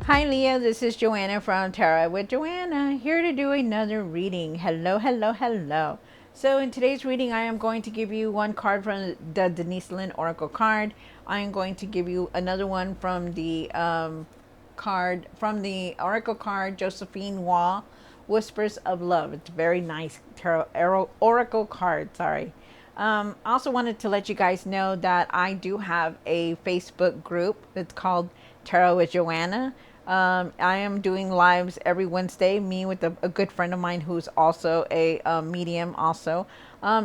Hi Leo, this is Joanna from Tarot with Joanna, here to do another reading. Hello, hello, hello. So in today's reading, I am going to give you one card from the Denise Lynn Oracle card. I am going to give you another one from the Oracle card, Josephine Wall, Whispers of Love. It's a very nice Oracle card, sorry. Also wanted to let you guys know that I do have a Facebook group. It's called Tarot with Joanna. I am doing lives every Wednesday, me with a good friend of mine who's also a medium also.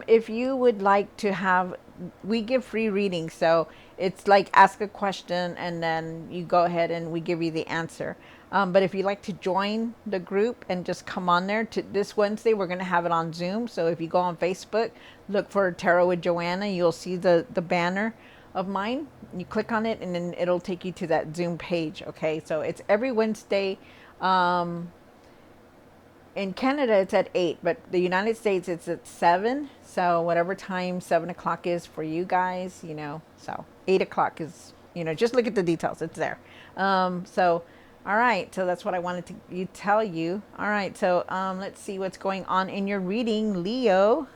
If you would like to have, we give free readings. So it's like ask a question and then you go ahead and we give you the answer. But if you'd like to join the group and just come on there to this Wednesday, we're going to have it on Zoom. So if you go on Facebook, look for Tarot with Joanna, you'll see the banner of mine. You click on it and then it'll take you to that Zoom page. Okay, so it's every Wednesday. In Canada it's at 8, but the United States it's at 7. So whatever time 7 o'clock is for you guys, so 8 o'clock is, just look at the details, it's there. So all right, so that's what I wanted to tell you. All right, so let's see what's going on in your reading, Leo.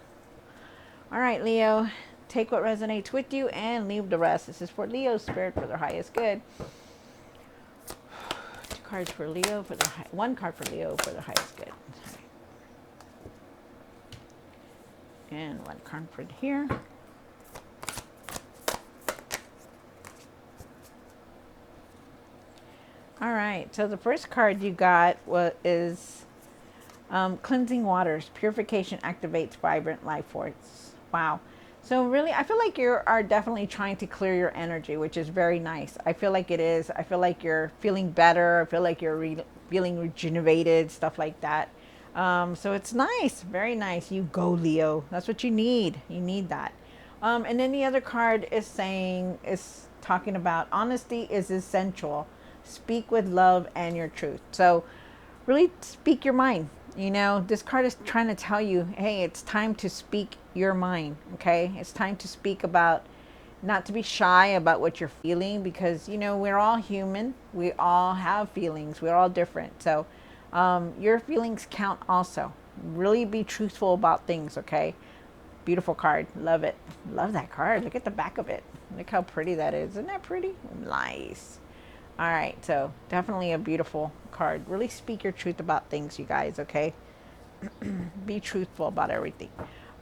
All right, Leo, take what resonates with you and leave the rest. This is for Leo spirit for their highest good. 2 cards for Leo for the one card for Leo for the highest good. And 1 card for here. All right, so the first card you got is cleansing waters, purification activates vibrant life force. Wow. So really, I feel like you are definitely trying to clear your energy, which is very nice. I feel like it is. I feel like you're feeling better. I feel like you're feeling rejuvenated, stuff like that. So it's nice, very nice. You go, Leo. That's what you need. You need that. And then the other card is talking about honesty is essential. Speak with love and your truth. So really speak your mind. This card is trying to tell you, hey, it's time to speak your mind. Okay, it's time to speak about, not to be shy about what you're feeling, because we're all human, we all have feelings, we're all different. So your feelings count also. Really be truthful about things. Okay, beautiful card, love it, love that card. Look at the back of it, look how pretty that is. Isn't that pretty? Nice. All right, so definitely a beautiful card. Really speak your truth about things, you guys, okay? Be truthful about everything.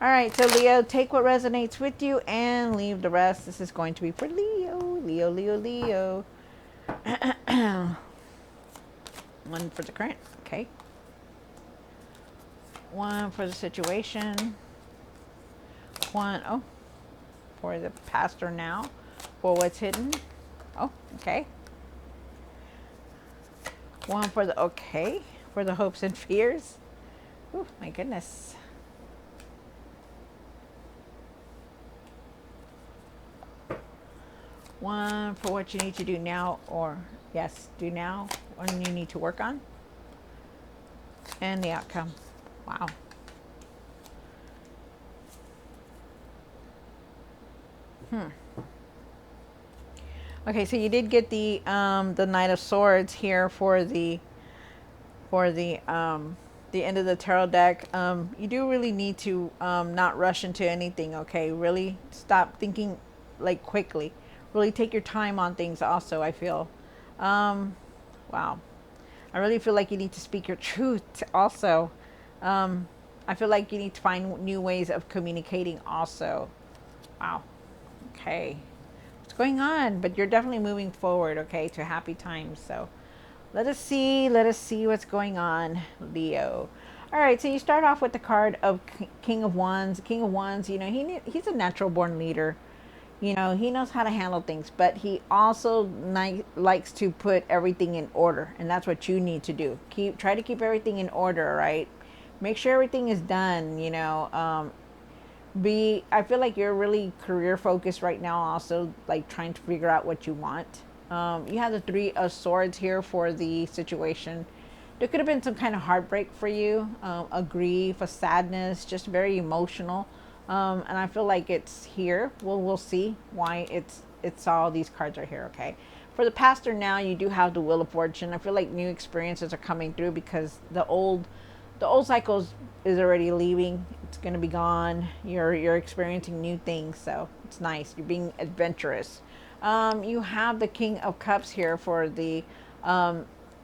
All right, so Leo, take what resonates with you and leave the rest. This is going to be for Leo. Leo, Leo, Leo. 1 for the current, okay. 1 for the situation. 1, oh, for the past or now. For what's hidden. Oh, okay. 1 for the okay, for the hopes and fears. Oh my goodness. 1 for what you need to do now, or yes, do now, what you need to work on, and the outcome. Wow. Okay, so you did get the Knight of Swords here for the end of the tarot deck. You do really need to not rush into anything. Okay, really stop thinking like quickly. Really take your time on things. Also, I feel, wow, I really feel like you need to speak your truth. Also, I feel like you need to find new ways of communicating. Also, wow. Okay. What's going on? But you're definitely moving forward, okay, to happy times. So let us see what's going on, Leo. All right, so you start off with the card of King of Wands. King of Wands, he's a natural born leader. He knows how to handle things, but he also likes to put everything in order, and that's what you need to do. Try to keep everything in order, right? Make sure everything is done. I feel like you're really career focused right now, also like trying to figure out what you want. You have the 3 of Swords here for the situation. There could have been some kind of heartbreak for you, a grief, a sadness, just very emotional. And I feel like it's here. We'll see why it's all these cards are here. Okay, For the pastor now, you do have the Wheel of Fortune. I feel like new experiences are coming through because the old cycle is already leaving. It's going to be gone. You're experiencing new things, so it's nice. You're being adventurous. You have the King of Cups here for the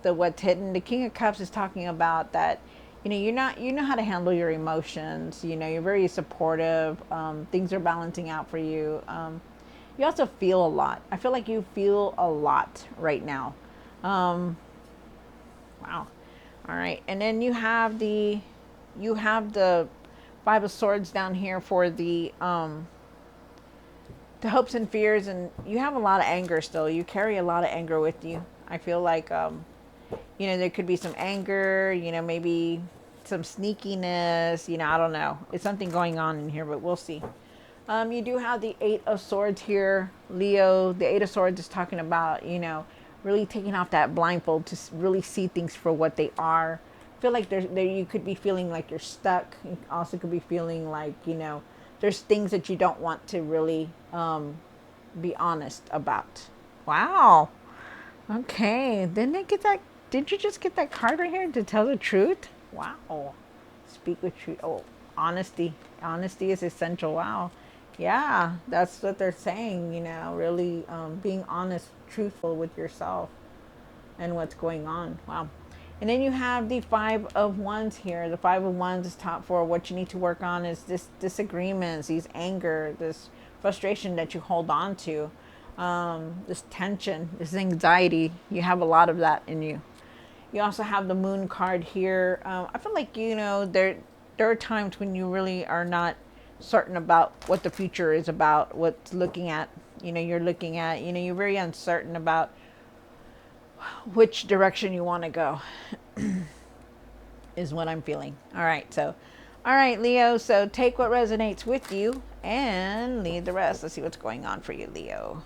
what's hidden. The King of Cups is talking about that, you know how to handle your emotions. You're very supportive. Things are balancing out for you. You also feel a lot. I feel like you feel a lot right now. Wow. All right, and then you have the Five of Swords down here for the hopes and fears, and you have a lot of anger still. You carry a lot of anger with you. I feel like there could be some anger, maybe some sneakiness, I don't know. It's something going on in here, but we'll see. You do have the Eight of Swords here, Leo. The Eight of Swords is talking about, really taking off that blindfold to really see things for what they are. I feel like there you could be feeling like you're stuck. You also could be feeling like, there's things that you don't want to really be honest about. Wow. Okay. Did you just get that card right here to tell the truth? Wow. Speak with truth. Oh, honesty. Honesty is essential. Wow. Yeah, that's what they're saying, really being honest, truthful with yourself and what's going on. Wow. And then you have the Five of Wands here. The Five of Wands is top for what you need to work on is this disagreements, these anger, this frustration that you hold on to, this tension, this anxiety. You have a lot of that in you. You also have the Moon card here. I feel like, there are times when you really are not certain about what the future is about, what's looking at, you're looking at, you're very uncertain about which direction you want to go is what I'm feeling. All right, Leo. So take what resonates with you and leave the rest. Let's see what's going on for you, Leo.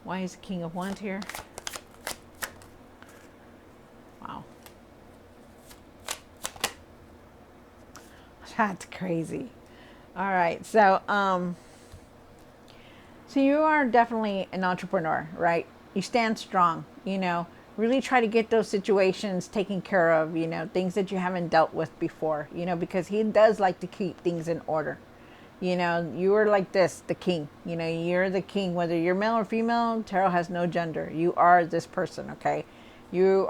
Why is the King of Wands here? Wow. That's crazy. All right. So you are definitely an entrepreneur, right? You stand strong, really try to get those situations taken care of, things that you haven't dealt with before, because he does like to keep things in order. You are like this, the king, you're the king, whether you're male or female, tarot has no gender. You are this person. Okay. You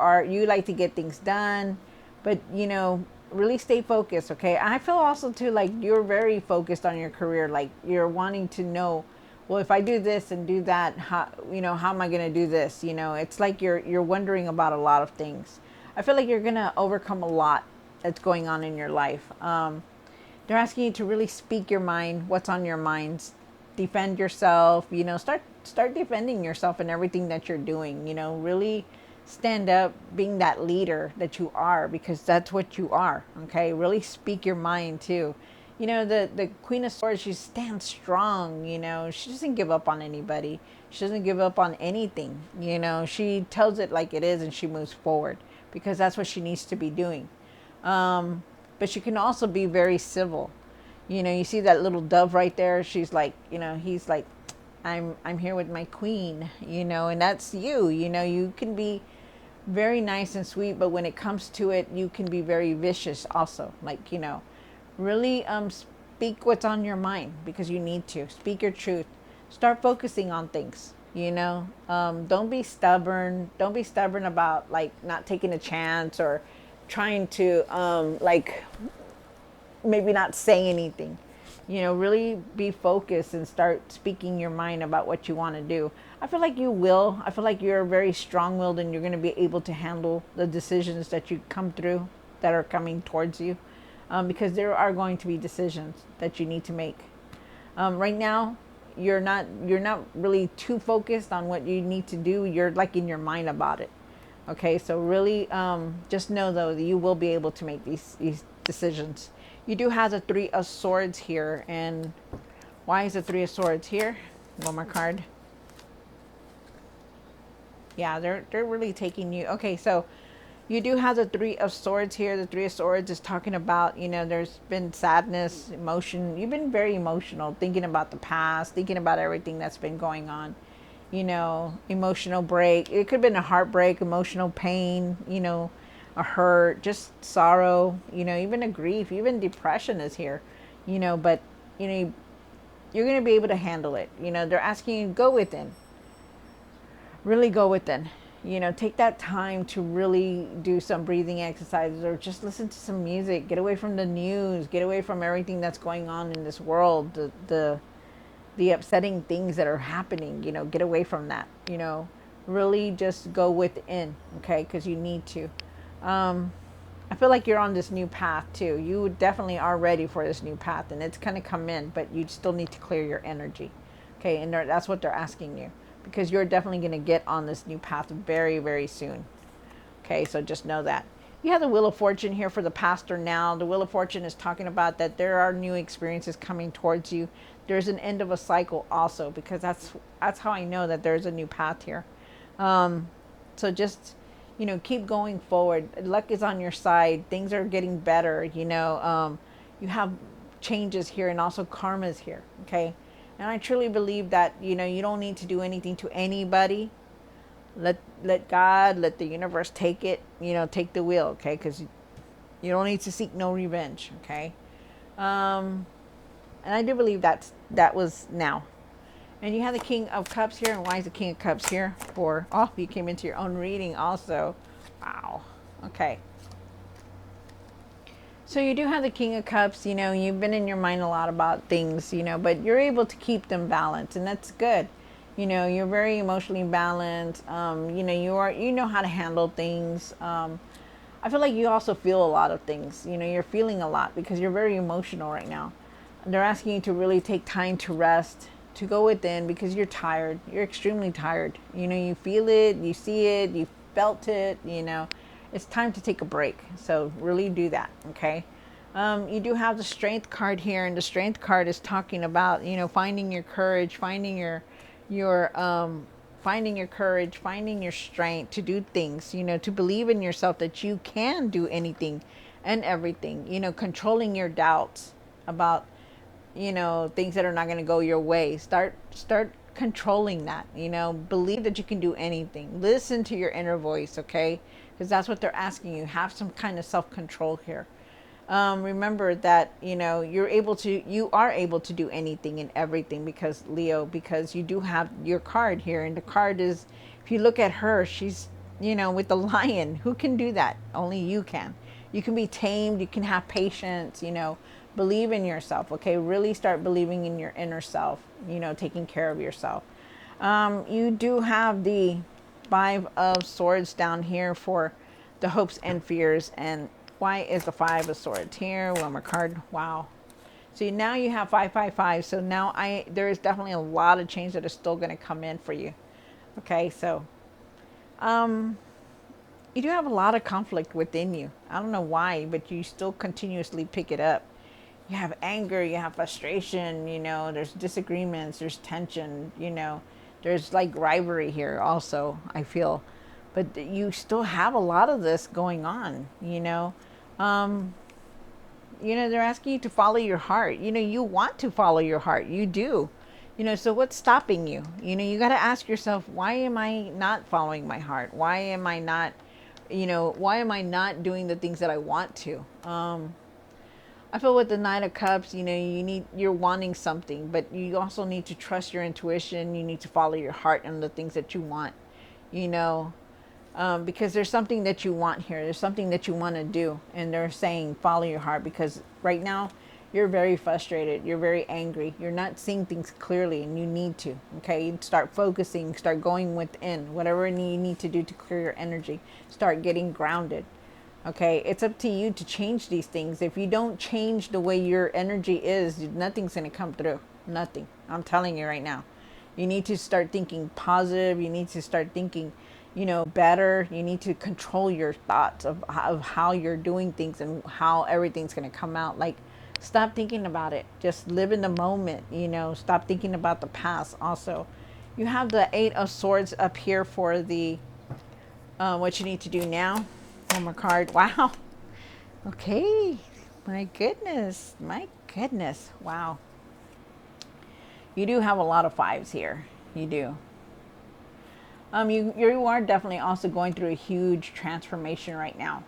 like to get things done, but really stay focused. Okay. I feel also too, like you're very focused on your career. Like you're wanting to know, well, if I do this and do that, how am I going to do this? It's like you're wondering about a lot of things. I feel like you're going to overcome a lot that's going on in your life. They're asking you to really speak your mind, what's on your minds, defend yourself, start defending yourself in everything that you're doing, really stand up, being that leader that you are, because that's what you are. Okay. Really speak your mind too. The Queen of Swords, she stands strong, she doesn't give up on anybody. She doesn't give up on anything. She tells it like it is and she moves forward because that's what she needs to be doing. But she can also be very civil. You see that little dove right there. She's like, he's like, I'm here with my queen, and that's you. You can be very nice and sweet, but when it comes to it, you can be very vicious also. Like, really speak what's on your mind because you need to. Speak your truth. Start focusing on things, don't be stubborn. Don't be stubborn about like not taking a chance or trying to like maybe not say anything. Really be focused and start speaking your mind about what you want to do. I feel like you will. I feel like you're very strong-willed and you're going to be able to handle the decisions that you come through that are coming towards you, because there are going to be decisions that you need to make. Right now, you're not really too focused on what you need to do. You're like in your mind about it. Okay, so really just know though that you will be able to make these decisions. You do have the Three of Swords here, and why is the Three of Swords here? One more card. Yeah, they're really taking you. Okay, so You do have the Three of Swords here. The Three of Swords is talking about, there's been sadness, emotion. You've been very emotional, thinking about the past, thinking about everything that's been going on. Emotional break. It could have been a heartbreak, emotional pain, a hurt, just sorrow, even a grief, even depression is here, but, you're going to be able to handle it. They're asking you to go within, really go within. Take that time to really do some breathing exercises or just listen to some music. Get away from the news. Get away from everything that's going on in this world. The upsetting things that are happening. Get away from that. Really just go within. Okay, because you need to. I feel like you're on this new path too. You definitely are ready for this new path, and it's gonna come in, but you still need to clear your energy. Okay, and that's what they're asking you. Because you're definitely going to get on this new path very, very soon. Okay, so just know that. You have the Wheel of Fortune here for the pastor now. The Wheel of Fortune is talking about that there are new experiences coming towards you. There's an end of a cycle also, because that's how I know that there's a new path here. So just, keep going forward. Luck is on your side. Things are getting better. You have changes here and also karmas here. Okay. And I truly believe that, you don't need to do anything to anybody. Let God, let the universe take it, take the wheel, okay? Because you don't need to seek no revenge, okay? And I do believe that was now. And you have the King of Cups here. And why is the King of Cups here? You came into your own reading also. Wow. Okay. So you do have the King of Cups, you've been in your mind a lot about things, but you're able to keep them balanced, and that's good. You're very emotionally balanced. You know how to handle things. I feel like you also feel a lot of things. You're feeling a lot because you're very emotional right now. They're asking you to really take time to rest, to go within, because you're tired. You're extremely tired. You feel it, you see it, you felt it, It's time to take a break. So really do that, okay? You do have the Strength card here, and the Strength card is talking about, finding your courage, finding your courage, finding your strength to do things, to believe in yourself that you can do anything and everything, controlling your doubts about, things that are not going to go your way. Start controlling that, believe that you can do anything. Listen to your inner voice, okay? Because that's what they're asking you. Have some kind of self-control here. Remember that, you are able to do anything and everything, because Leo, because you do have your card here. And the card is, if you look at her, she's, with the lion. Who can do that? Only you can. You can be tamed. You can have patience, believe in yourself. Okay. Really start believing in your inner self, taking care of yourself. You do have the Five of Swords down here for the hopes and fears. And why is the Five of Swords here? One more card. Wow. So now you have 555. So now there is definitely a lot of change that is still going to come in for you. Okay. So, you do have a lot of conflict within you. I don't know why, but you still continuously pick it up. You have anger, you have frustration, there's disagreements, there's tension, there's like rivalry here also, I feel. But you still have a lot of this going on, they're asking you to follow your heart. You want to follow your heart. You do. So what's stopping you? You got to ask yourself, why am I not following my heart? Why am I not, doing the things that I want to? I feel with the Knight of Cups, you're wanting something, but you also need to trust your intuition. You need to follow your heart and the things that you want, because there's something that you want here. There's something that you want to do. And they're saying, follow your heart, because right now you're very frustrated. You're very angry. You're not seeing things clearly, and you need to, okay? Start focusing, start going within, whatever you need to do to clear your energy. Start getting grounded. Okay, it's up to you to change these things. If you don't change the way your energy is, nothing's going to come through. Nothing. I'm telling you right now. You need to start thinking positive. You need to start thinking, better. You need to control your thoughts of how you're doing things and how everything's going to come out. Like, stop thinking about it. Just live in the moment, Stop thinking about the past also. You have the Eight of Swords up here for the what you need to do now. One more card. Wow. Okay. My goodness. My goodness. Wow. You do have a lot of fives here. You do. You are definitely also going through a huge transformation right now.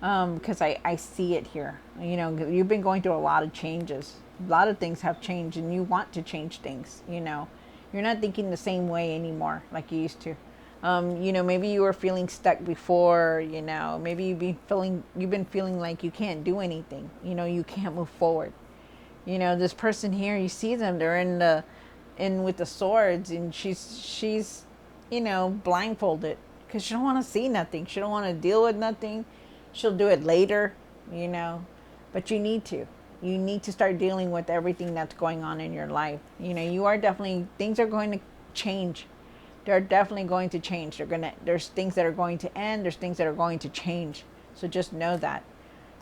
Because I see it here. You know, you've been going through a lot of changes. A lot of things have changed, and you want to change things. You know, you're not thinking the same way anymore like you used to. You know, maybe you were feeling stuck before. You know, maybe you've been feeling like you can't do anything. You know, you can't move forward. You know, this person here, you see them, they're in with the swords, and she's you know, blindfolded because she don't want to see nothing. She don't want to deal with nothing. She'll do it later, you know, but you need to. You need to start dealing with everything that's going on in your life. You know, you are definitely, things are going to change. They're definitely going to change. There's things that are going to end. There's things that are going to change. So just know that.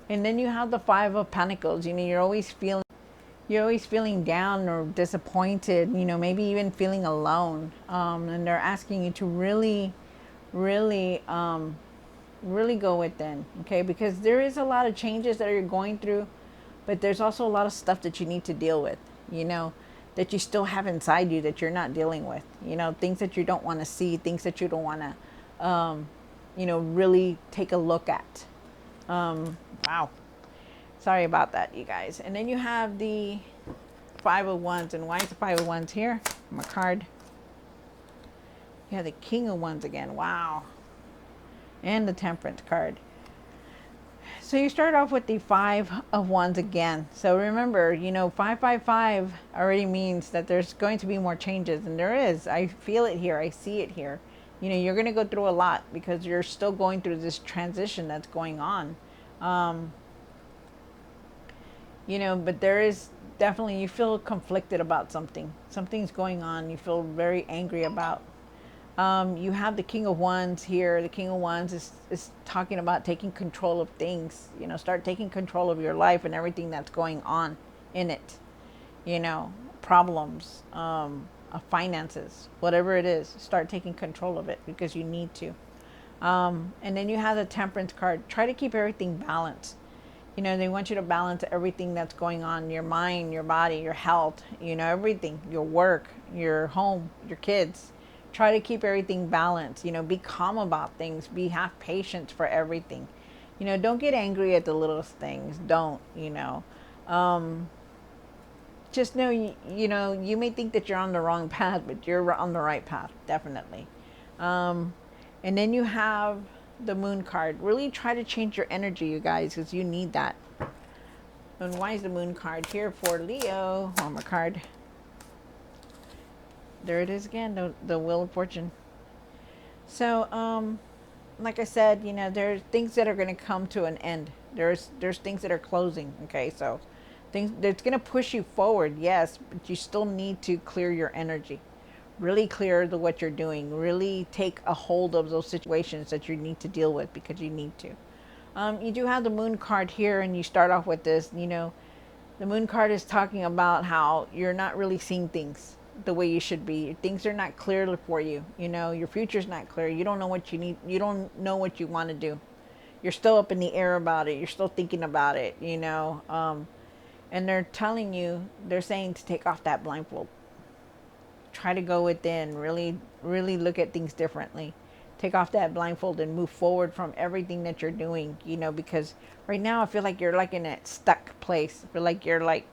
And then you have the Five of Pentacles. You know, you're always feeling down or disappointed, you know, maybe even feeling alone. And they're asking you to really, really, really go within, okay? Because there is a lot of changes that you're going through, but there's also a lot of stuff that you need to deal with, you know, that you still have inside you that you're not dealing with, you know, things that you don't want to see, things that you don't want to, you know, really take a look at. Wow. Sorry about that, you guys. And then you have the Five of Wands. And why is the Five of Wands here? My card. You have the King of Wands again. Wow. And the Temperance card. So you start off with the Five of Wands again. So remember, you know, 555 already means that there's going to be more changes. And there is. I feel it here. I see it here. You know, you're going to go through a lot because you're still going through this transition that's going on. You know, but there is definitely, you feel conflicted about something. Something's going on. You feel very angry about. You have the King of Wands here. The King of Wands is talking about taking control of things. You know, start taking control of your life and everything that's going on in it. You know, problems, finances, whatever it is. Start taking control of it because you need to. And then you have the Temperance card. Try to keep everything balanced. You know, they want you to balance everything that's going on, your mind, your body, your health, you know, everything, your work, your home, your kids. Try to keep everything balanced. You know, be calm about things. Have patience for everything. You know, don't get angry at the littlest things. Don't, you know. Just know, you know, you may think that you're on the wrong path, but you're on the right path, definitely. And then you have the Moon card. Really try to change your energy, you guys, because you need that. And why is the Moon card here for Leo? One more card. There it is again, the Wheel of Fortune. So, like I said, you know, there's things that are going to come to an end. There's things that are closing. Okay, so things that's going to push you forward, yes, but you still need to clear your energy. Really clear what you're doing. Really take a hold of those situations that you need to deal with because you need to. You do have the Moon card here, and you start off with this. You know, the Moon card is talking about how you're not really seeing things the way you should be. Things are not clear for you. You know, your future's not clear. You don't know what you need. You don't know what you want to do. You're still up in the air about it. You're still thinking about it. You know, and they're telling you, they're saying to take off that blindfold. Try to go within, really, really look at things differently. Take off that blindfold and move forward from everything that you're doing, you know, because right now I feel like you're like in a stuck place. I feel like you're like,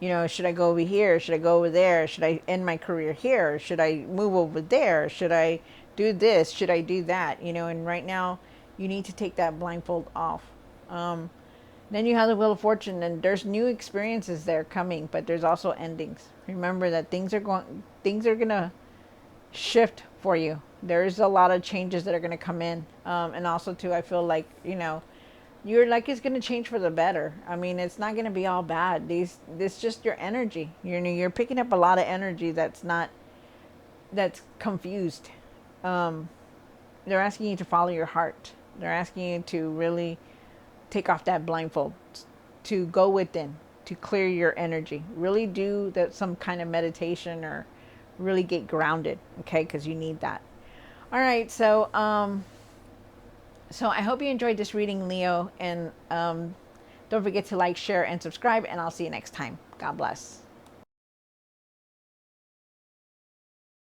you know, should I go over here? Should I go over there? Should I end my career here? Should I move over there? Should I do this? Should I do that? You know, and right now you need to take that blindfold off. Then you have the Wheel of Fortune, and there's new experiences there coming, but there's also endings. Remember that things are gonna shift for you. There's a lot of changes that are gonna come in, and also too, I feel like, you know, you're like, it's gonna change for the better. I mean, it's not gonna be all bad. This just your energy. You're picking up a lot of energy that's confused. They're asking you to follow your heart. They're asking you to really take off that blindfold, to go within, to clear your energy. Really do some kind of meditation or really get grounded, okay? Because you need that. All right, so So I hope you enjoyed this reading, Leo, and don't forget to like, share, and subscribe, and I'll see you next time. God bless.